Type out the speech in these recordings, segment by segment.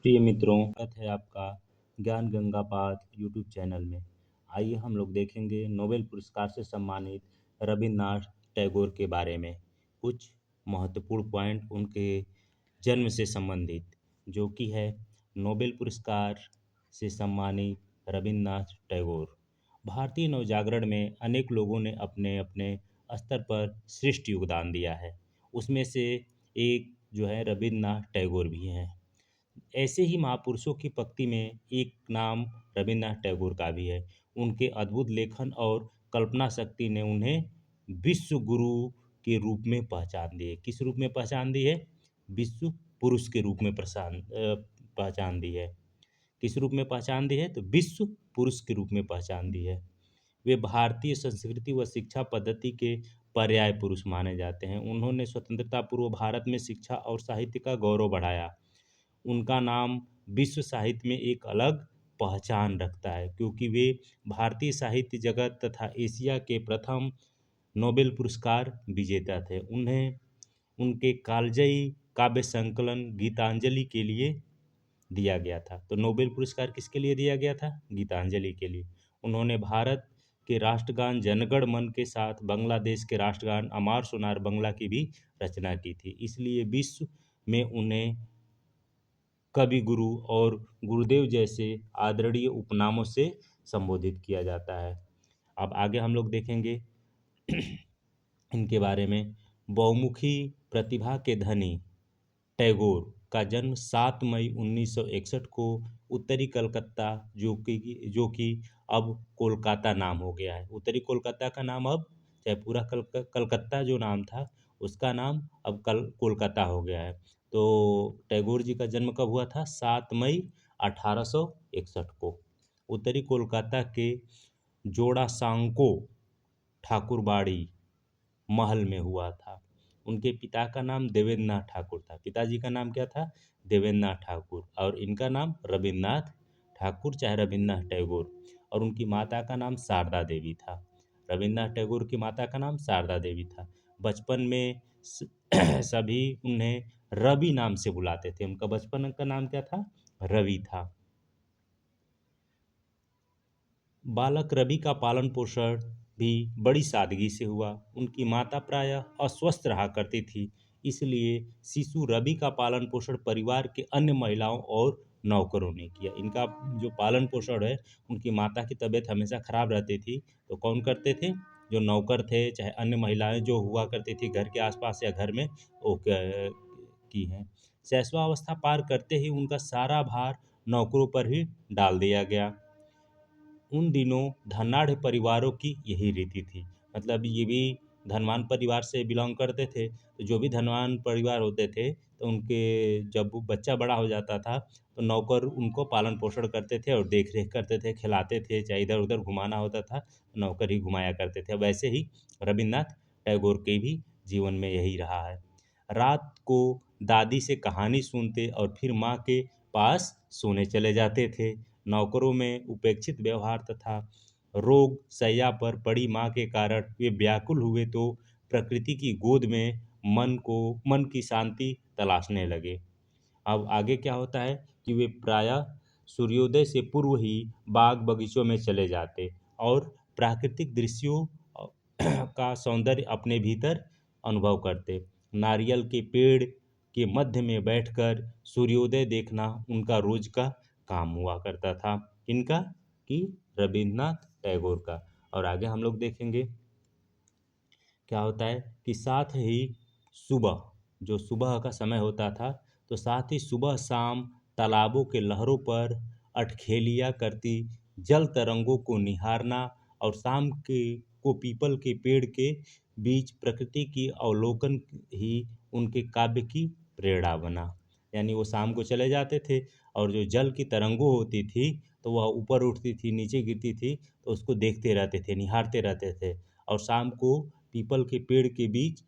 प्रिय मित्रों, स्वागत है आपका ज्ञान गंगा पाठ यूट्यूब चैनल में। आइए हम लोग देखेंगे नोबेल पुरस्कार से सम्मानित रविन्द्रनाथ टैगोर के बारे में कुछ महत्वपूर्ण पॉइंट उनके जन्म से संबंधित, जो कि है नोबेल पुरस्कार से सम्मानित रविन्द्रनाथ टैगोर। भारतीय नवजागरण में अनेक लोगों ने अपने अपने स्तर पर श्रेष्ठ योगदान दिया है। उसमें से एक जो है रविन्द्रनाथ टैगोर भी हैं। ऐसे ही महापुरुषों की पंक्ति में एक नाम रविन्द्रनाथ टैगोर का भी है। उनके अद्भुत लेखन और कल्पना शक्ति ने उन्हें विश्व गुरु के रूप में पहचान दी है। किस रूप में पहचान दी है? विश्व पुरुष के रूप में पहचान दी है। किस रूप में पहचान दी है? तो विश्व पुरुष के रूप में पहचान दी है। वे भारतीय संस्कृति व शिक्षा पद्धति के पर्याय पुरुष माने जाते हैं। उन्होंने स्वतंत्रता पूर्व भारत में शिक्षा और साहित्य का गौरव बढ़ाया। उनका नाम विश्व साहित्य में एक अलग पहचान रखता है, क्योंकि वे भारतीय साहित्य जगत तथा एशिया के प्रथम नोबेल पुरस्कार विजेता थे। उन्हें उनके कालजयी काव्य संकलन गीतांजलि के लिए दिया गया था। तो नोबेल पुरस्कार किसके लिए दिया गया था? गीतांजलि के लिए। उन्होंने भारत के राष्ट्रगान जनगण मन के साथ बांग्लादेश के राष्ट्रगान अमार सोनार बांग्ला की भी रचना की थी। इसलिए विश्व में उन्हें कवि गुरु और गुरुदेव जैसे आदरणीय उपनामों से संबोधित किया जाता है। अब आगे हम लोग देखेंगे इनके बारे में। बहुमुखी प्रतिभा के धनी टैगोर का जन्म 7 मई 1961 को उत्तरी कलकत्ता, जो कि अब कोलकाता नाम हो गया है। उत्तरी कोलकाता का नाम अब, चाहे पूरा कलकत्ता जो नाम था उसका नाम अब कोलकाता हो गया है। तो टैगोर जी का जन्म कब हुआ था? 7 मई 1861 को उत्तरी कोलकाता के जोड़ासांको ठाकुरबाड़ी महल में हुआ था। उनके पिता का नाम देवेंद्रनाथ ठाकुर था। पिताजी का नाम क्या था? देवेंद्रनाथ ठाकुर। और इनका नाम रविन्द्रनाथ ठाकुर, चाहे रविन्द्रनाथ टैगोर। और उनकी माता का नाम शारदा देवी था। रविन्द्रनाथ टैगोर की माता का नाम शारदा देवी था। बचपन में सभी उन्हें रवि नाम से बुलाते थे। उनका बचपन का नाम क्या था? रवि था। बालक रवि का पालन पोषण भी बड़ी सादगी से हुआ। उनकी माता प्रायः अस्वस्थ रहा करती थी, इसलिए शिशु रवि का पालन पोषण परिवार के अन्य महिलाओं और नौकरों ने किया। इनका जो पालन पोषण है, उनकी माता की तबीयत हमेशा खराब रहती थी, तो कौन करते थे? जो नौकर थे, चाहे अन्य महिलाएं जो हुआ करती थी घर के आसपास या घर में, वो की हैं। शैशवावस्था पार करते ही उनका सारा भार नौकरों पर ही डाल दिया गया। उन दिनों धनाढ़ परिवारों की यही रीति थी। मतलब ये भी धनवान परिवार से बिलोंग करते थे। तो जो भी धनवान परिवार होते थे, तो उनके जब वो बच्चा बड़ा हो जाता था, तो नौकर उनको पालन पोषण करते थे और देख रेख करते थे, खिलाते थे। चाहे इधर उधर घुमाना होता था, नौकर ही घुमाया करते थे। वैसे ही रविन्द्रनाथ टैगोर के भी जीवन में यही रहा है। रात को दादी से कहानी सुनते और फिर माँ के पास सोने चले जाते थे। नौकरों में उपेक्षित व्यवहार तथा रोग शैया पर पड़ी माँ के कारण वे व्याकुल हुए, तो प्रकृति की गोद में मन की शांति तलाशने लगे। अब आगे क्या होता है कि वे प्रायः सूर्योदय से पूर्व ही बाग बगीचों में चले जाते और प्राकृतिक दृश्यों का सौंदर्य अपने भीतर अनुभव करते। नारियल के पेड़ के मध्य में बैठकर सूर्योदय देखना उनका रोज का काम हुआ करता था। इनका कि रविन्द्रनाथ टैगोर का। और आगे हम लोग देखेंगे क्या होता है कि साथ ही सुबह, जो सुबह का समय होता था, तो साथ ही सुबह शाम तालाबों के लहरों पर अठखेलियाँ करती जल तरंगों को निहारना और शाम के को पीपल के पेड़ के बीच प्रकृति की अवलोकन ही उनके काव्य की प्रेरणा बना। यानी वो शाम को चले जाते थे और जो जल की तरंगों होती थी, तो वह ऊपर उठती थी, नीचे गिरती थी, तो उसको देखते रहते थे, निहारते रहते थे। और शाम को पीपल के पेड़ के बीच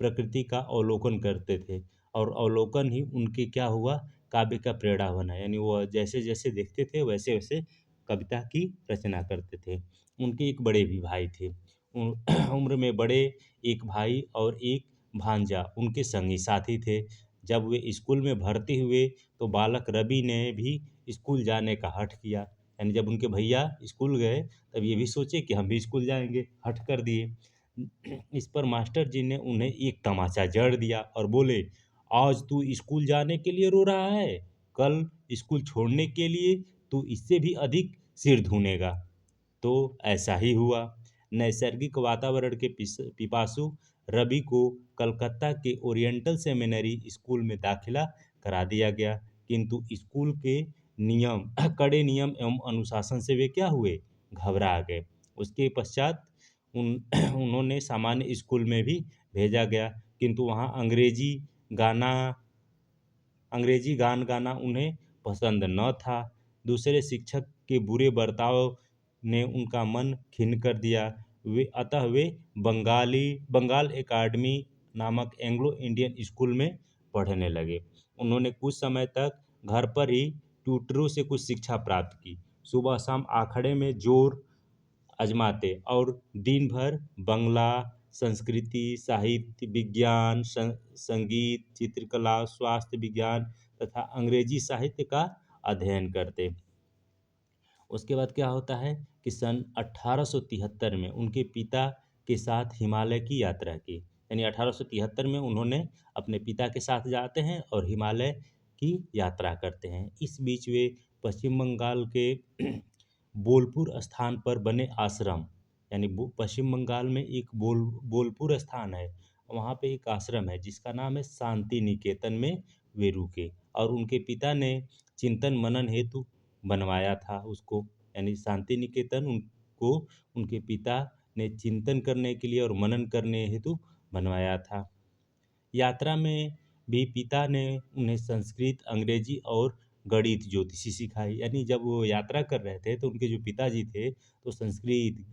प्रकृति का अवलोकन करते थे। और अवलोकन ही उनके क्या हुआ? काव्य का प्रेरणा बना। यानी वो जैसे जैसे देखते थे वैसे वैसे कविता की रचना करते थे। उनके एक बड़े भी भाई थे। उम्र में बड़े एक भाई और एक भांजा उनके संगी साथी थे। जब वे स्कूल में भर्ती हुए तो बालक रवि ने भी स्कूल जाने का हठ किया। यानी जब उनके भैया स्कूल गए तब ये भी सोचे कि हम भी स्कूल जाएंगे, हठ कर दिए। इस पर मास्टर जी ने उन्हें एक तमाचा जड़ दिया और बोले, आज तू स्कूल जाने के लिए रो रहा है, कल स्कूल छोड़ने के लिए तू इससे भी अधिक सिर धुनेगा। तो ऐसा ही हुआ। नैसर्गिक वातावरण के पिपासु रवि को कलकत्ता के ओरिएंटल सेमिनरी स्कूल में दाखिला करा दिया गया, किंतु स्कूल के नियम कड़े नियम एवं अनुशासन से वे क्या हुए, घबरा गए। उसके पश्चात उन उन्होंने सामान्य स्कूल में भी भेजा गया, किंतु वहाँ गाना अंग्रेजी गान गाना उन्हें पसंद न था। दूसरे शिक्षक के बुरे बर्ताव ने उनका मन खिन्न कर दिया। वे बंगाल एकेडमी नामक एंग्लो इंडियन स्कूल में पढ़ने लगे। उन्होंने कुछ समय तक घर पर ही ट्यूटरों से कुछ शिक्षा प्राप्त की। सुबह शाम आखड़े में जोर आजमाते और दिन भर बंगला, संस्कृति, साहित्य, विज्ञान, संगीत, चित्रकला, स्वास्थ्य विज्ञान तथा अंग्रेजी साहित्य का अध्ययन करते। उसके बाद क्या होता है कि सन 1873 में उनके पिता के साथ हिमालय की यात्रा की। यानी 1873 में उन्होंने अपने पिता के साथ जाते हैं और हिमालय की यात्रा करते हैं। इस बीच वे पश्चिम बंगाल के बोलपुर स्थान पर बने आश्रम, यानी पश्चिम बंगाल में एक बोलपुर स्थान है, वहाँ पे एक आश्रम है जिसका नाम है शांति निकेतन में वे रुके और उनके पिता ने चिंतन मनन हेतु बनवाया था उसको। यानी शांति निकेतन उनको उनके पिता ने चिंतन करने के लिए और मनन करने हेतु बनवाया था। यात्रा में भी पिता ने उन्हें संस्कृत, अंग्रेजी और गणित ज्योतिषी सिखाई। यानी जब वो यात्रा कर रहे थे तो उनके जो पिताजी थे तो संस्कृत,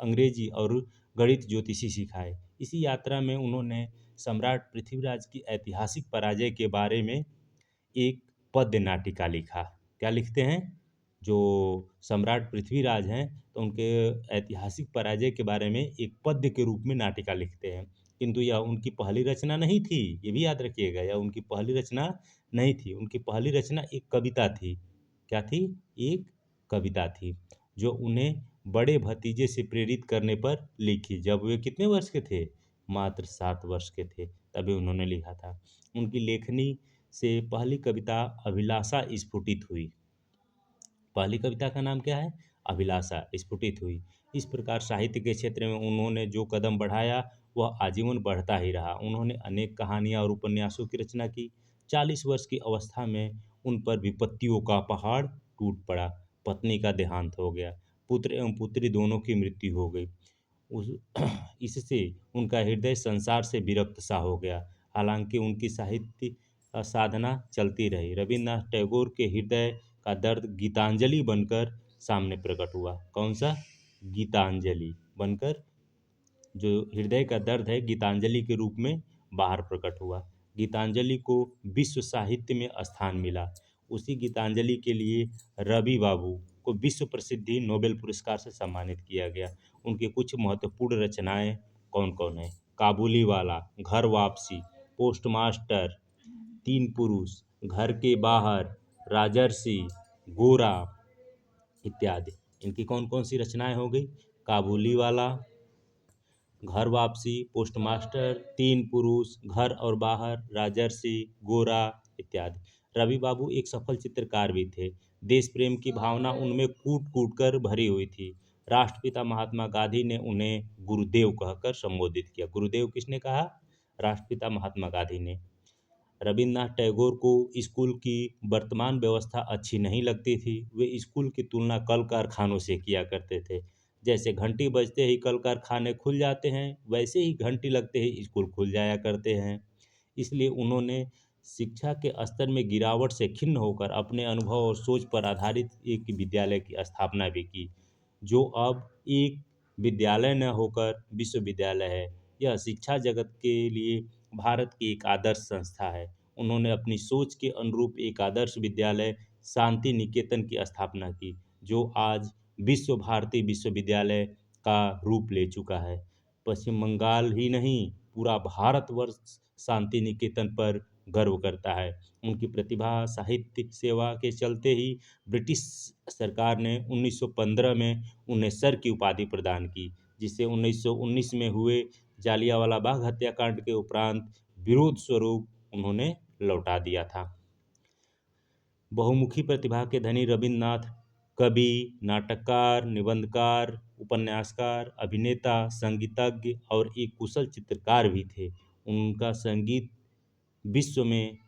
अंग्रेजी और गणित ज्योतिषी सिखाए। इसी यात्रा में उन्होंने सम्राट पृथ्वीराज की ऐतिहासिक पराजय के बारे में एक पद्य नाटिका लिखा। क्या लिखते हैं? जो सम्राट पृथ्वीराज हैं तो उनके ऐतिहासिक पराजय के बारे में एक पद्य के रूप में नाटिका लिखते हैं, किंतु यह उनकी पहली रचना नहीं थी, ये भी याद रखिएगा, यह उनकी पहली रचना नहीं थी। उनकी पहली रचना एक कविता थी। क्या थी? एक कविता थी जो उन्हें बड़े भतीजे से प्रेरित करने पर लिखी। जब वे कितने वर्ष के थे? मात्र 7 वर्ष के थे, तभी उन्होंने लिखा था। उनकी लेखनी से पहली कविता अभिलाषा स्फुटित हुई। पहली कविता का नाम क्या है? अभिलाषा स्फुटित हुई। इस प्रकार साहित्य के क्षेत्र में उन्होंने जो कदम बढ़ाया वह आजीवन बढ़ता ही रहा। उन्होंने अनेक कहानियाँ और उपन्यासों की रचना की। 40 वर्ष की अवस्था में उन पर विपत्तियों का पहाड़ टूट पड़ा। पत्नी का देहांत हो गया, पुत्र एवं पुत्री दोनों की मृत्यु हो गई। उस इससे उनका हृदय संसार से विरक्त सा हो गया। हालांकि उनकी साहित्य साधना चलती रही। रविन्द्रनाथ टैगोर के हृदय का दर्द गीतांजलि बनकर सामने प्रकट हुआ। कौन सा? गीतांजलि बनकर जो हृदय का दर्द है गीतांजलि के रूप में बाहर प्रकट हुआ। गीतांजलि को विश्व साहित्य में स्थान मिला। उसी गीतांजलि के लिए रवि बाबू को विश्व प्रसिद्धि नोबेल पुरस्कार से सम्मानित किया गया। उनके कुछ महत्वपूर्ण रचनाएं कौन कौन है? काबुली वाला, घर वापसी, पोस्टमास्टर, तीन पुरुष, घर के बाहर, राजर्षि, गोरा इत्यादि। इनकी कौन कौन सी रचनाएं हो गई? काबुली वाला, घर वापसी, पोस्टमास्टर, तीन पुरुष, घर और बाहर, राजर्षि, गोरा इत्यादि। रवि बाबू एक सफल चित्रकार भी थे। देश प्रेम की भावना उनमें कूट कूट कर भरी हुई थी। राष्ट्रपिता महात्मा गांधी ने उन्हें गुरुदेव कहकर संबोधित किया। गुरुदेव किसने कहा? राष्ट्रपिता महात्मा गांधी ने। रविन्द्रनाथ टैगोर को स्कूल की वर्तमान व्यवस्था अच्छी नहीं लगती थी। वे स्कूल की तुलना कल कारखानों से किया करते थे। जैसे घंटी बजते ही कल कारखाने खुल जाते हैं, वैसे ही घंटी लगते ही स्कूल खुल जाया करते हैं। इसलिए उन्होंने शिक्षा के स्तर में गिरावट से खिन्न होकर अपने अनुभव और सोच पर आधारित एक विद्यालय की स्थापना भी की, जो अब एक विद्यालय न होकर विश्वविद्यालय है। यह शिक्षा जगत के लिए भारत की एक आदर्श संस्था है। उन्होंने अपनी सोच के अनुरूप एक आदर्श विद्यालय शांति निकेतन की स्थापना की, जो आज विश्व भारती विश्वविद्यालय का रूप ले चुका है। पश्चिम बंगाल ही नहीं, पूरा भारतवर्ष शांति निकेतन पर गर्व करता है। उनकी प्रतिभा, साहित्य सेवा के चलते ही ब्रिटिश सरकार ने 1915 में उन्हें सर की उपाधि प्रदान की, जिसे 1919 में हुए जालियांवाला बाग हत्याकांड के उपरांत विरोध स्वरूप उन्होंने लौटा दिया था। बहुमुखी प्रतिभा के धनी रविन्द्रनाथ कवि, नाटककार, निबंधकार, उपन्यासकार, अभिनेता, संगीतज्ञ और एक कुशल चित्रकार भी थे। उनका संगीत विश्व में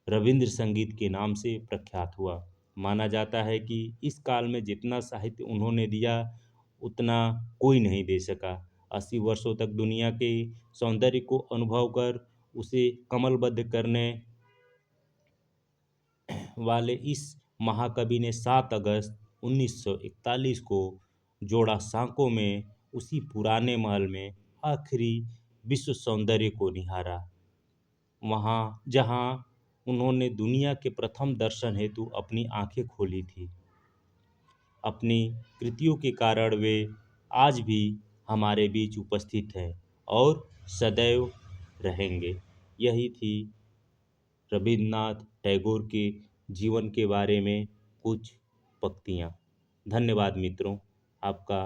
रविंद्र संगीत के नाम से प्रख्यात हुआ। माना जाता है कि इस काल में जितना साहित्य उन्होंने दिया उतना कोई नहीं दे सका। 80 वर्षों तक दुनिया के सौंदर्य को अनुभव कर उसे कमलबद्ध करने वाले इस महाकवि ने 7 अगस्त 1941 को जोड़ा सांकों में उसी पुराने महल में आखिरी विश्व सौंदर्य को निहारा, वहाँ जहाँ उन्होंने दुनिया के प्रथम दर्शन हेतु अपनी आंखें खोली थी। अपनी कृतियों के कारण वे आज भी हमारे बीच उपस्थित हैं और सदैव रहेंगे। यही थी रविन्द्रनाथ टैगोर के जीवन के बारे में कुछ पंक्तियाँ। धन्यवाद मित्रों, आपका